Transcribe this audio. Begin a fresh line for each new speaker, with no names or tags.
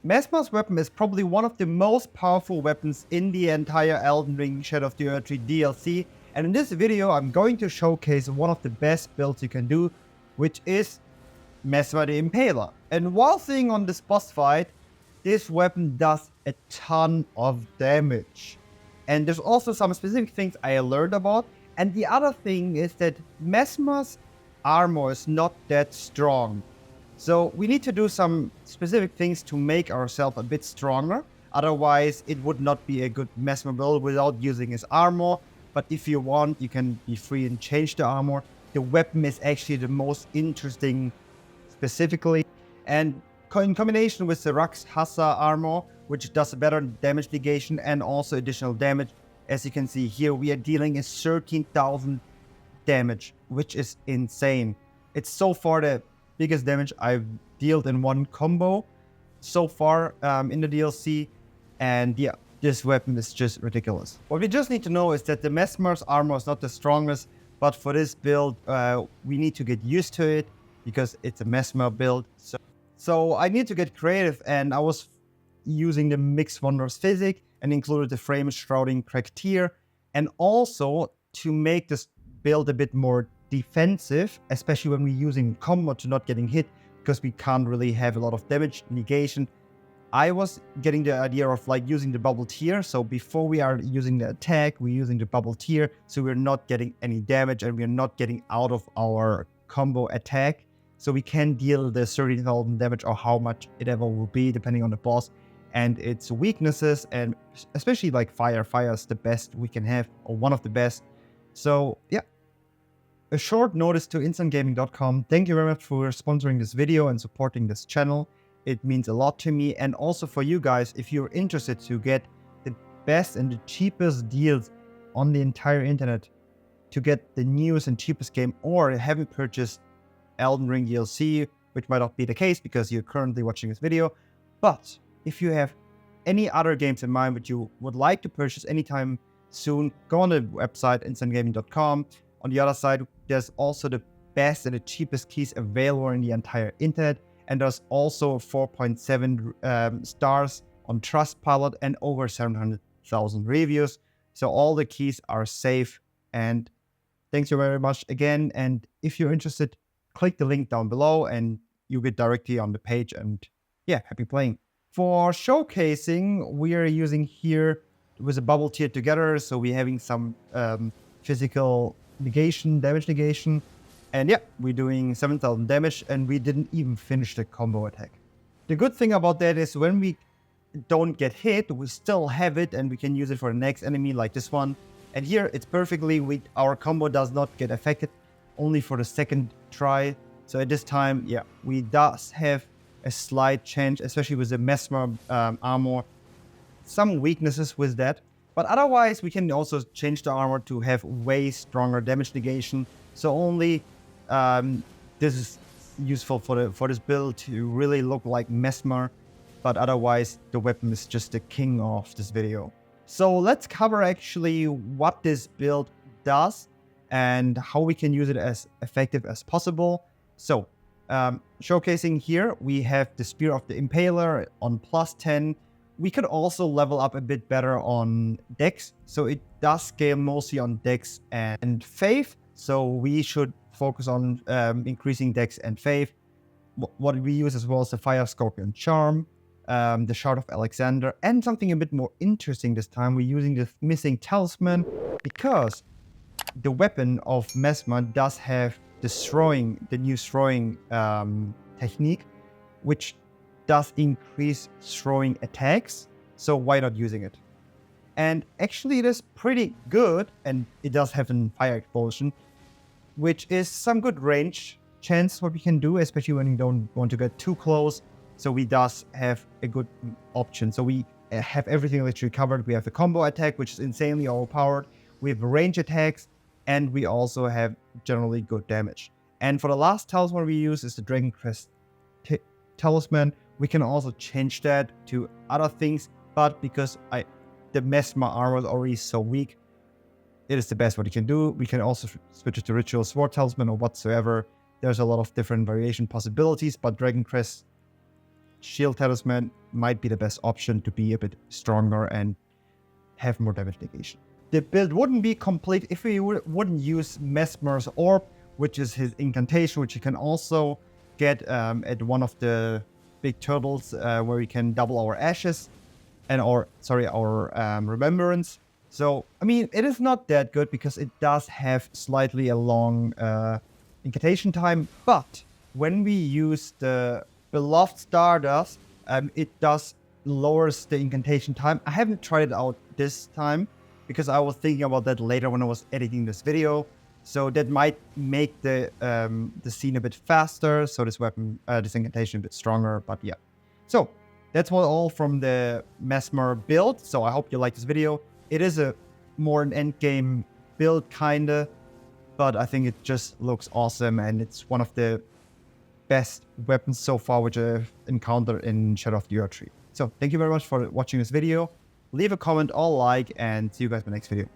Messmer's weapon is probably one of the most powerful weapons in the entire Elden Ring Shadow of the Erdtree DLC, and in this video I'm going to showcase one of the best builds you can do, which is Messmer the Impaler. And while seeing on this boss fight, this weapon does a ton of damage. And there's also some specific things I learned about, and the other thing is that Messmer's armor is not that strong. So we need to do some specific things to make ourselves a bit stronger. Otherwise, it would not be a good Messmer build without using his armor. But if you want, you can be free and change the armor. The weapon is actually the most interesting specifically. And in combination with the Rax Hassa armor, which does a better damage negation and also additional damage. As you can see here, we are dealing a 13,000 damage, which is insane. It's so far the biggest damage I've dealt in one combo so far in the DLC, and yeah, this weapon is just ridiculous. What we just need to know is that the Messmer's armor is not the strongest, but for this build we need to get used to it because it's a Messmer build. So I need to get creative, and I was using the Mixed Wonders Physic and included the Frame Shrouding Cracktier, and also to make this build a bit more defensive, especially when we're using combo to not getting hit, because we can't really have a lot of damage negation. I was getting the idea of like using the bubble tier, so before we are using the attack, we're using the bubble tier, so we're not getting any damage and we're not getting out of our combo attack, so we can deal the 30,000 damage or how much it ever will be depending on the boss and its weaknesses, and especially like fire is the best we can have, or one of the best. So yeah, a short notice to instantgaming.com. Thank you very much for sponsoring this video and supporting this channel. It means a lot to me, and also for you guys, if you're interested to get the best and the cheapest deals on the entire internet, to get the newest and cheapest game, or haven't purchased Elden Ring DLC, which might not be the case because you're currently watching this video. But if you have any other games in mind which you would like to purchase anytime soon, go on the website instantgaming.com. On the other side, there's also the best and the cheapest keys available in the entire internet. And there's also 4.7 stars on Trustpilot and over 700,000 reviews. So all the keys are safe. And thanks you very much again. And if you're interested, click the link down below and you get directly on the page. And yeah, happy playing. For showcasing, we are using here with a bubble tier together. So we're having some physical negation, damage negation, and yeah, we're doing 7,000 damage, and we didn't even finish the combo attack. The good thing about that is when we don't get hit, we still have it, and we can use it for the next enemy like this one. And here it's perfectly, our combo does not get affected, only for the second try. So at this time, yeah, we does have a slight change, especially with the Messmer armor. Some weaknesses with that. But otherwise, we can also change the armor to have way stronger damage negation. So only this is useful for this build to really look like Messmer. But otherwise, the weapon is just the king of this video. So let's cover actually what this build does and how we can use it as effective as possible. So showcasing here, we have the Spear of the Impaler on +10. We could also level up a bit better on Dex, so it does scale mostly on Dex and Faith, so we should focus on increasing Dex and Faith. What we use as well is the Fire Scorpion Charm, the Shard of Alexander, and something a bit more interesting this time, we're using the missing talisman, because the weapon of Messmer does have the new throwing technique, which does increase throwing attacks, so why not using it? And actually it is pretty good, and it does have a fire explosion, which is some good range chance what we can do, especially when you don't want to get too close. So we does have a good option. So we have everything literally covered. We have the combo attack, which is insanely overpowered. We have range attacks, and we also have generally good damage. And for the last talisman we use is the Dragon Crest talisman. We can also change that to other things, but because the Messmer armor is already so weak, it is the best what you can do. We can also switch it to Ritual Sword Talisman or whatsoever. There's a lot of different variation possibilities, but Dragon Crest shield talisman might be the best option to be a bit stronger and have more damage negation. The build wouldn't be complete if we wouldn't use Messmer's orb, which is his incantation, which you can also get at one of the big turtles, where we can double our ashes and our remembrance. So, I mean, it is not that good because it does have slightly a long incantation time, but when we use the beloved Stardust, it does lowers the incantation time. I haven't tried it out this time because I was thinking about that later when I was editing this video. So that might make the scene a bit faster, so this weapon, this incantation a bit stronger, but yeah. So that's all from the Messmer build. So I hope you like this video. It is a more an end game build kinda, but I think it just looks awesome and it's one of the best weapons so far which I've encountered in Shadow of the Erdtree. So thank you very much for watching this video. Leave a comment or like and see you guys in the next video.